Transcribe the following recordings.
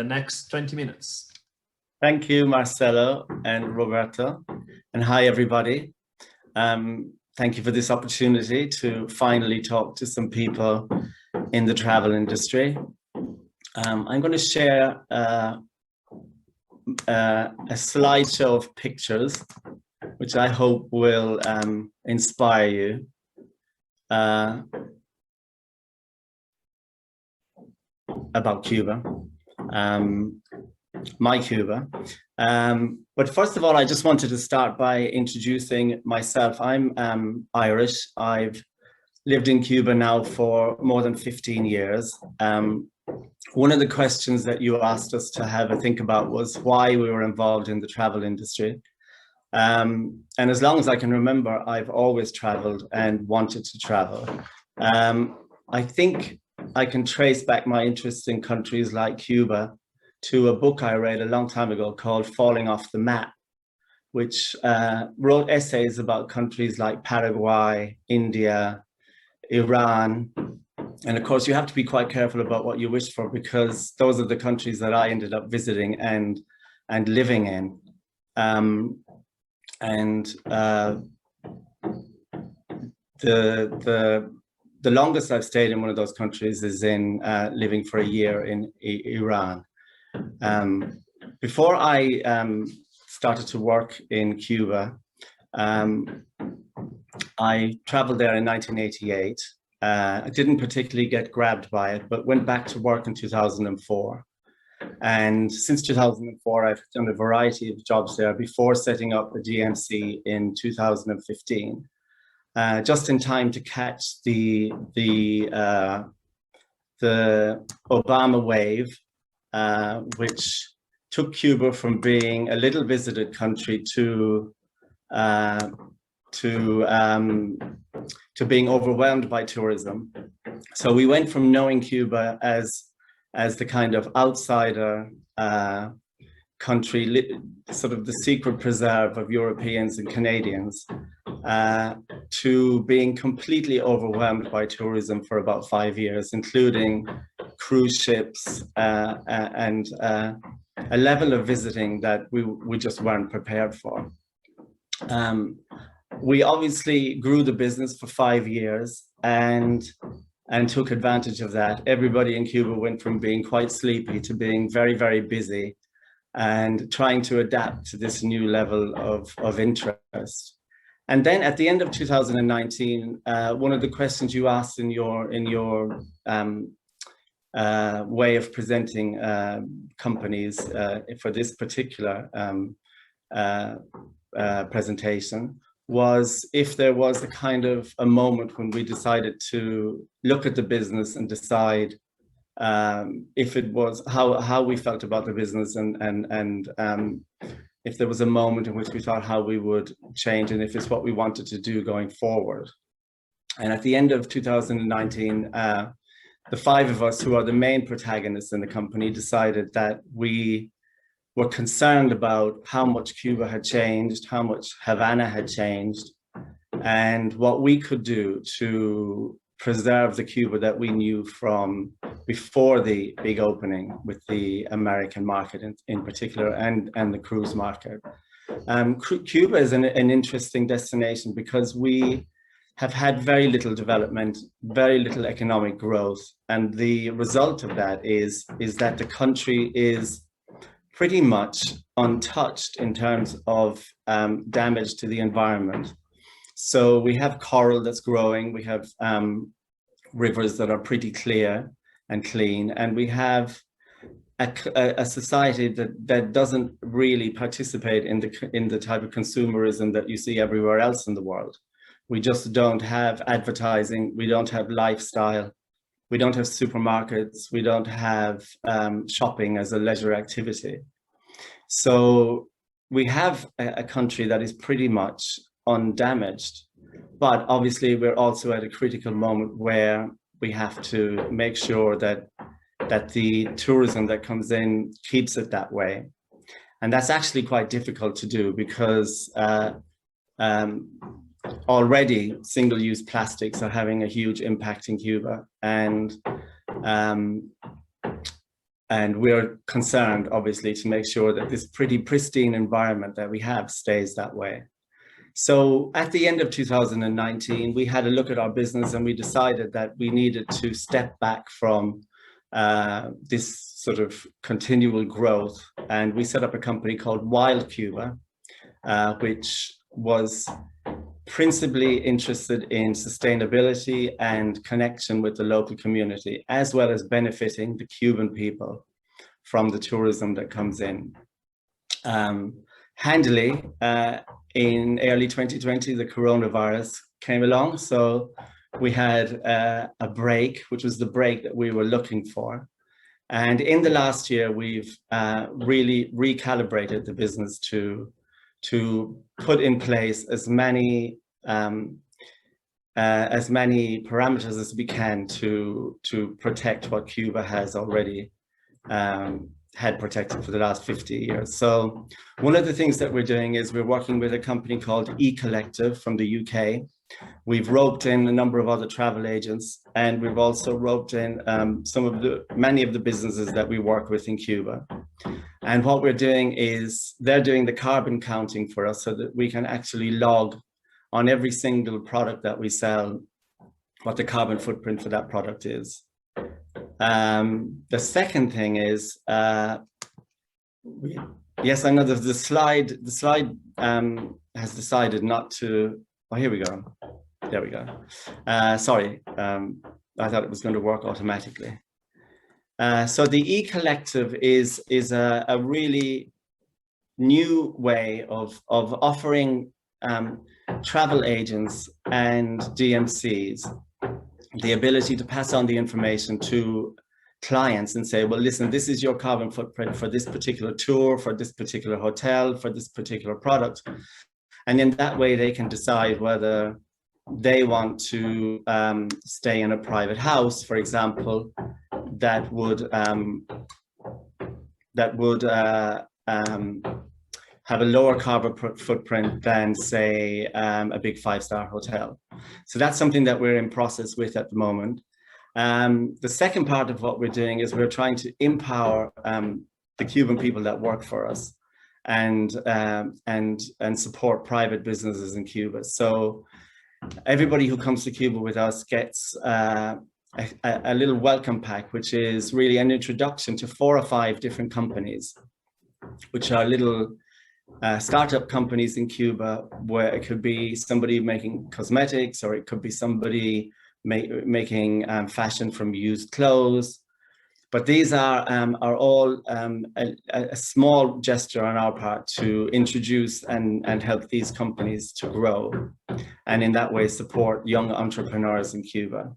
next 20 minutes. Thank you, Marcelo and Roberto. And hi, everybody. Thank you for this opportunity to finally talk to some people in the travel industry. I'm going to share a slideshow of pictures, which I hope will inspire you. About Cuba, my Cuba. But first of all, I just wanted to start by introducing myself. I'm Irish. I've lived in Cuba now for more than 15 years. One of the questions that you asked us to have a think about was why we were involved in the travel industry. And as long as I can remember, I've always traveled and wanted to travel. I think I can trace back my interest in countries like Cuba to a book I read a long time ago called Falling Off the Map, which wrote essays about countries like Paraguay, India, Iran. And of course, you have to be quite careful about what you wish for, because those are the countries that I ended up visiting and living in. The longest I've stayed in one of those countries is in living for a year in Iran. Before I started to work in Cuba, I traveled there in 1988. I didn't particularly get grabbed by it, but went back to work in 2004. And since 2004, I've done a variety of jobs there before setting up a GMC in 2015. Just in time to catch the Obama wave, which took Cuba from being a little visited country to being overwhelmed by tourism. So we went from knowing Cuba as the kind of outsider country, sort of the secret preserve of Europeans and Canadians, to being completely overwhelmed by tourism for about 5 years, including cruise ships and a level of visiting that we just weren't prepared for. We obviously grew the business for 5 years and took advantage of that. Everybody in Cuba went from being quite sleepy to being very, very busy and trying to adapt to this new level of interest. And then at the end of 2019, one of the questions you asked in your way of presenting companies for this particular presentation was if there was a kind of a moment when we decided to look at the business and decide if it was how we felt about the business and if there was a moment in which we thought how we would change and if it's what we wanted to do going forward. And at the end of 2019, the 5 of us who are the main protagonists in the company decided that we were concerned about how much Cuba had changed, how much Havana had changed, and what we could do to preserve the Cuba that we knew from before the big opening with the American market in particular and the cruise market. Cuba is an interesting destination because we have had very little development, very little economic growth. And the result of that is that the country is pretty much untouched in terms of damage to the environment. So we have coral that's growing, we have rivers that are pretty clear and clean, and we have a society that doesn't really participate in the type of consumerism that you see everywhere else in the world. We just don't have advertising, we don't have lifestyle, we don't have supermarkets, we don't have shopping as a leisure activity. So we have a country that is pretty much undamaged, but obviously we're also at a critical moment where we have to make sure that the tourism that comes in keeps it that way. And that's actually quite difficult to do because already single-use plastics are having a huge impact in Cuba, and And we're concerned, obviously, to make sure that this pretty pristine environment that we have stays that way. So at the end of 2019, we had a look at our business and we decided that we needed to step back from this sort of continual growth. And we set up a company called Wild Cuba, which was principally interested in sustainability and connection with the local community, as well as benefiting the Cuban people from the tourism that comes in. Handily, in early 2020, the coronavirus came along, so we had a break, which was the break that we were looking for. And in the last year, we've really recalibrated the business to put in place as many parameters as we can to protect what Cuba has already had protected for the last 50 years. So one of the things that we're doing is we're working with a company called E-Collective from the UK. We've roped in a number of other travel agents, and we've also roped in many of the businesses that we work with in Cuba. And what we're doing is they're doing the carbon counting for us so that we can actually log on every single product that we sell what the carbon footprint for that product is. The second thing is, yes, I know that the slide has decided not to, oh, here we go. There we go. Sorry, I thought it was going to work automatically. So the E-Collective is a really new way of offering travel agents and DMCs the ability to pass on the information to clients and say, well, listen, this is your carbon footprint for this particular tour, for this particular hotel, for this particular product. And in that way, they can decide whether they want to stay in a private house, for example, that would have a lower carbon footprint than, say, a big 5-star hotel. So that's something that we're in process with at the moment. The second part of what we're doing is we're trying to empower the Cuban people that work for us and support private businesses in Cuba. So everybody who comes to Cuba with us gets a little welcome pack, which is really an introduction to 4 or 5 different companies, which are little startup companies in Cuba, where it could be somebody making cosmetics, or it could be somebody making fashion from used clothes. But these are all a small gesture on our part to introduce and help these companies to grow, and in that way support young entrepreneurs in Cuba.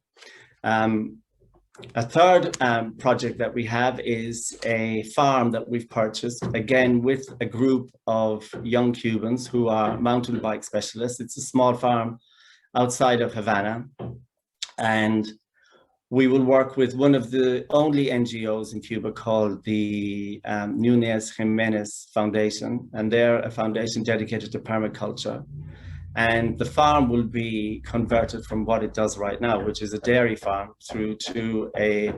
A third project that we have is a farm that we've purchased, again, with a group of young Cubans who are mountain bike specialists. It's a small farm outside of Havana. And we will work with one of the only NGOs in Cuba called the Núñez Jiménez Foundation. And they're a foundation dedicated to permaculture. And the farm will be converted from what it does right now, which is a dairy farm, through to a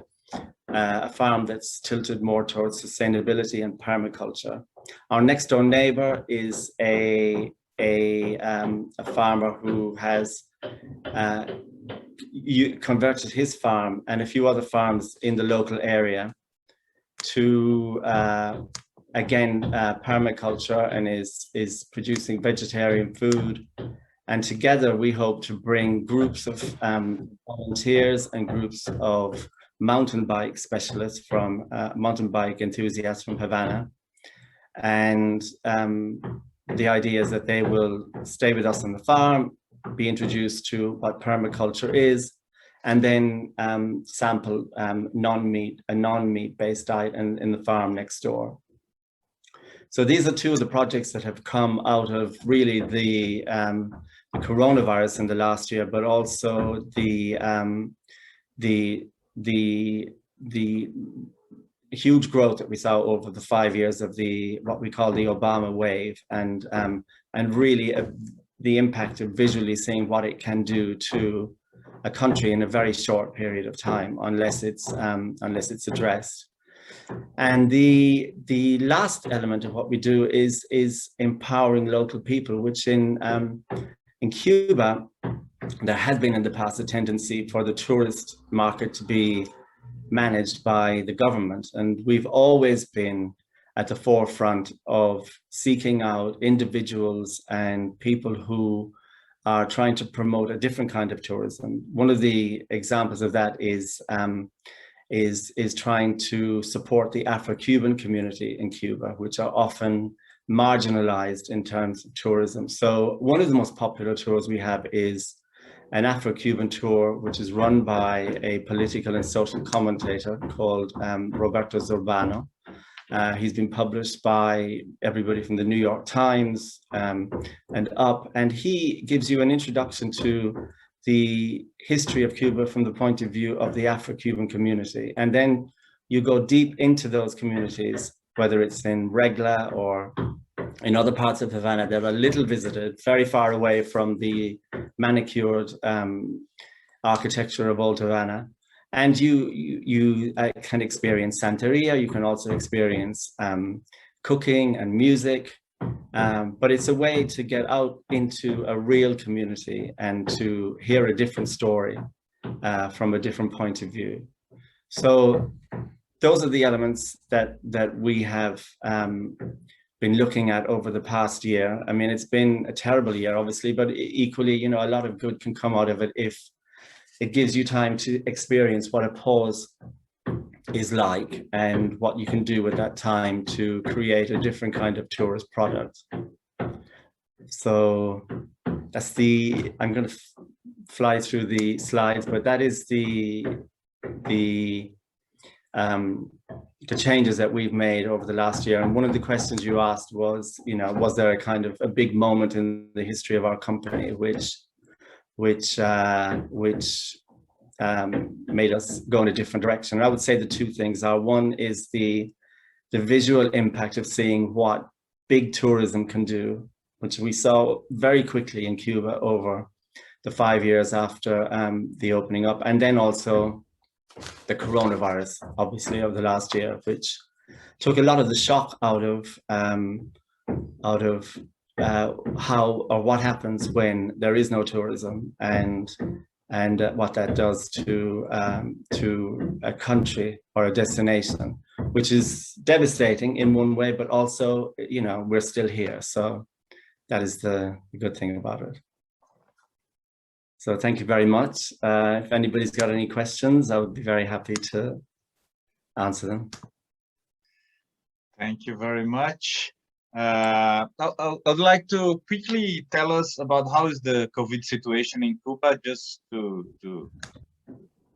farm that's tilted more towards sustainability and permaculture. Our next door neighbor is a farmer who has converted his farm and a few other farms in the local area to again, permaculture, and is producing vegetarian food. And together we hope to bring groups of volunteers and groups of mountain bike specialists from mountain bike enthusiasts from Havana. And the idea is that they will stay with us on the farm, be introduced to what permaculture is, and then sample a non-meat based diet in the farm next door. So these are 2 of the projects that have come out of really the coronavirus in the last year, but also the huge growth that we saw over the 5 years of what we call the Obama wave, and really the impact of visually seeing what it can do to a country in a very short period of time, unless it's addressed. And the last element of what we do is empowering local people, which in Cuba, there has been in the past a tendency for the tourist market to be managed by the government. And we've always been at the forefront of seeking out individuals and people who are trying to promote a different kind of tourism. One of the examples of that is trying to support the Afro-Cuban community in Cuba, which are often marginalized in terms of tourism. So one of the most popular tours we have is an Afro-Cuban tour, which is run by a political and social commentator called Roberto Zurbano. He's been published by everybody from the New York Times and up, and he gives you an introduction to the history of Cuba from the point of view of the Afro-Cuban community. And then you go deep into those communities, whether it's in Regla or in other parts of Havana that are little visited, very far away from the manicured architecture of old Havana. And you can experience Santeria, you can also experience cooking and music, but it's a way to get out into a real community and to hear a different story from a different point of view. So those are the elements that we have been looking at over the past year. I mean, it's been a terrible year, obviously, but equally, you know, a lot of good can come out of it if it gives you time to experience what a pause is like and what you can do with that time to create a different kind of tourist product. So that's I'm going to fly through the slides, but that is the changes that we've made over the last year. And one of the questions you asked was, you know, was there a kind of a big moment in the history of our company which made us go in a different direction? And I would say the two things are, one is the visual impact of seeing what big tourism can do, which we saw very quickly in Cuba over the 5 years after the opening up, and then also the coronavirus, obviously, of the last year, which took a lot of the shock out of how or what happens when there is no tourism, and what that does to a country or a destination, which is devastating in one way, but also, you know, we're still here. So that is the good thing about it. So thank you very much. If anybody's got any questions, I would be very happy to answer them. Thank you very much. I'd like to quickly tell us about how is the COVID situation in Cuba, just to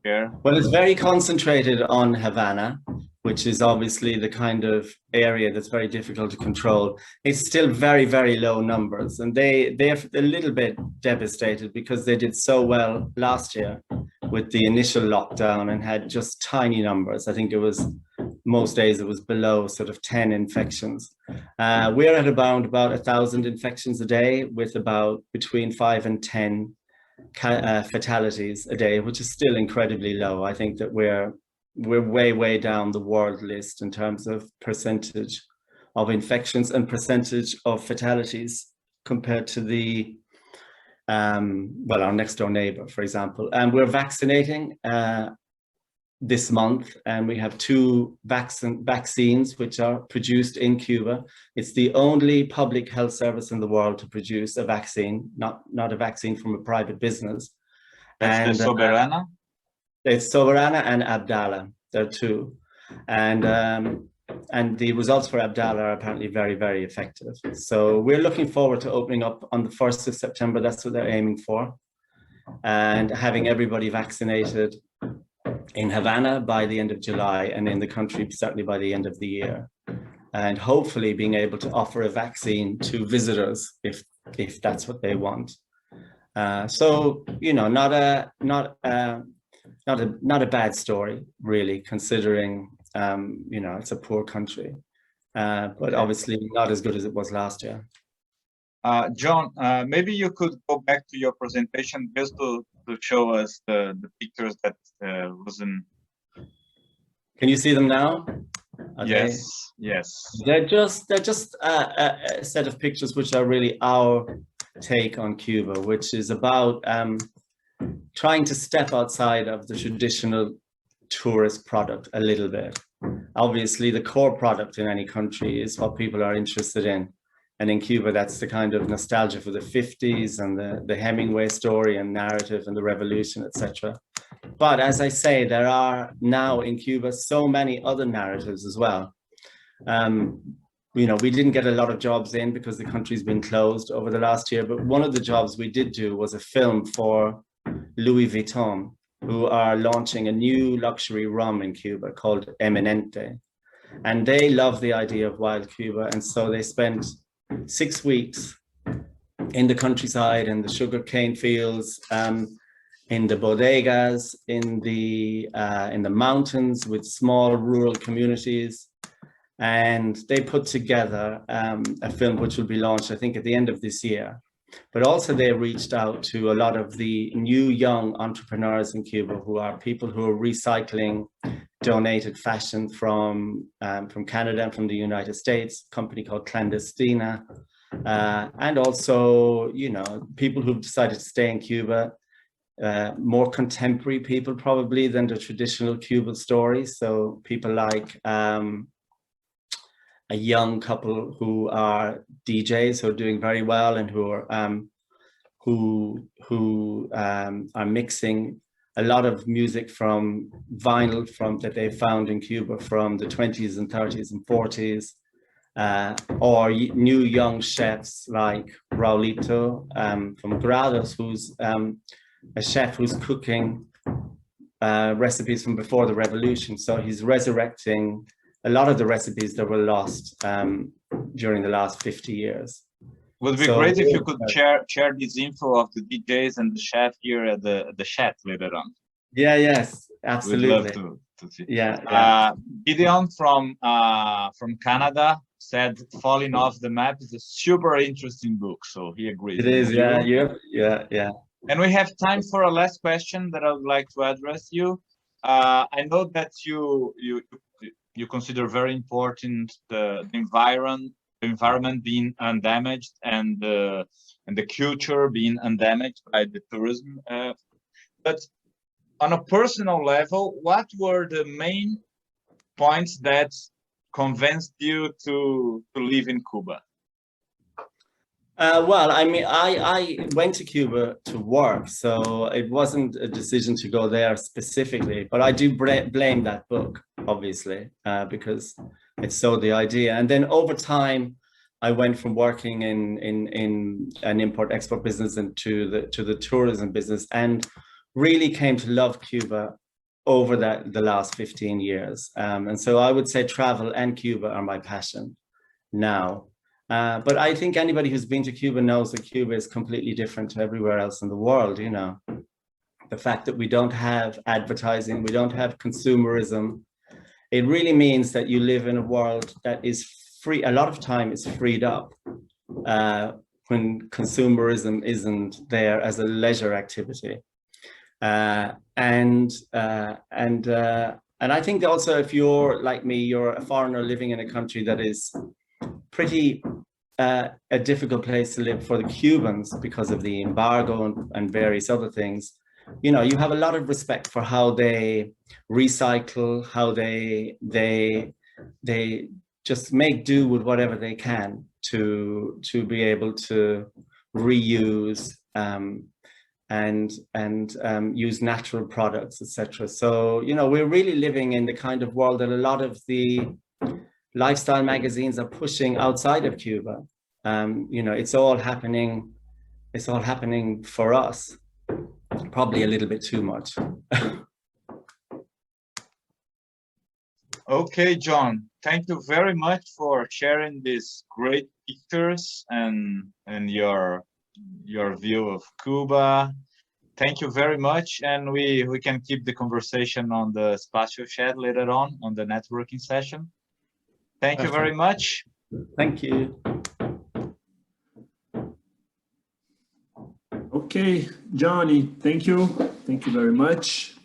share. Well, it's very concentrated on Havana, which is obviously the kind of area that's very difficult to control. It's still very, very low numbers, and they're a little bit devastated because they did so well last year with the initial lockdown and had just tiny numbers. I think it was, most days it was below sort of 10 infections. We're at about 1,000 infections a day, with about between 5 and 10 fatalities a day, which is still incredibly low. I think that we're way down the world list in terms of percentage of infections and percentage of fatalities compared to the well, our next door neighbor, for example. And we're vaccinating this month, and we have 2 vaccines which are produced in Cuba. It's the only public health service in the world to produce a vaccine, not a vaccine from a private business. That's the Soberana? It's Soberana and Abdala. There are 2. And the results for Abdala are apparently very, very effective. So we're looking forward to opening up on the 1st of September. That's what they're aiming for. And having everybody vaccinated in Havana by the end of July, and in the country certainly by the end of the year. And hopefully being able to offer a vaccine to visitors if that's what they want. So, you know, not a bad story, really, considering you know, it's a poor country, but obviously not as good as it was last year. John, maybe you could go back to your presentation just to show us the pictures that wasn't. Can you see them now? Okay, Yes. they're just a set of pictures which are really our take on Cuba, which is about trying to step outside of the traditional tourist product a little bit. Obviously, the core product in any country is what people are interested in. And in Cuba, that's the kind of nostalgia for the 50s and the Hemingway story and narrative and the revolution, etc. But as I say, there are now in Cuba so many other narratives as well. You know, we didn't get a lot of jobs in because the country's been closed over the last year. But one of the jobs we did do was a film for Louis Vuitton, who are launching a new luxury rum in Cuba called Eminente. And they love the idea of wild Cuba. And so they spent 6 weeks in the countryside, in the sugarcane fields, in the bodegas, in the mountains with small rural communities. And they put together a film which will be launched, I think, at the end of this year. But also they reached out to a lot of the new young entrepreneurs in Cuba who are people who are recycling donated fashion from Canada and from the United States, a company called Clandestina. And also, you know, people who've decided to stay in Cuba, more contemporary people probably than the traditional Cuban stories. So people like a young couple who are DJs who are doing very well and who are mixing a lot of music from vinyl that they found in Cuba from the 20s and 30s and 40s, or new young chefs like Raulito from Grados, who's a chef who's cooking recipes from before the revolution. So he's resurrecting a lot of the recipes that were lost during the last 50 years. Would be great if you could share this info of the DJs and the chef here at the chat later on. Yeah, yes, absolutely. We'd love to see. Yeah. Gideon from Canada said "Falling Off the Map" is a super interesting book, so he agrees. It is, yeah. And we have time for a last question that I would like to address you. I know that you consider very important the environment being undamaged and the culture being undamaged by the tourism. But on a personal level, what were the main points that convinced you to live in Cuba? Well, I mean, I went to Cuba to work, so it wasn't a decision to go there specifically, but I do blame that book, obviously, because it sold the idea. And then over time, I went from working in an import-export business into the tourism business, and really came to love Cuba over the last 15 years. And so I would say travel and Cuba are my passion now. But I think anybody who's been to Cuba knows that Cuba is completely different to everywhere else in the world. You know, the fact that we don't have advertising, we don't have consumerism, it really means that you live in a world that is free. A lot of time is freed up when consumerism isn't there as a leisure activity. And I think also, if you're like me, you're a foreigner living in a country that is pretty a difficult place to live for the Cubans because of the embargo and various other things. You know, you have a lot of respect for how they recycle, how they just make do with whatever they can to be able to reuse and use natural products, etc. So, you know, we're really living in the kind of world that a lot of the lifestyle magazines are pushing outside of Cuba. You know, it's all happening for us, probably a little bit too much. Okay, John, thank you very much for sharing these great pictures and your view of Cuba. Thank you very much, and we can keep the conversation on the Spatial chat later on the networking session. Thank you very much. Thank you. Okay, Johnny, thank you. Thank you very much.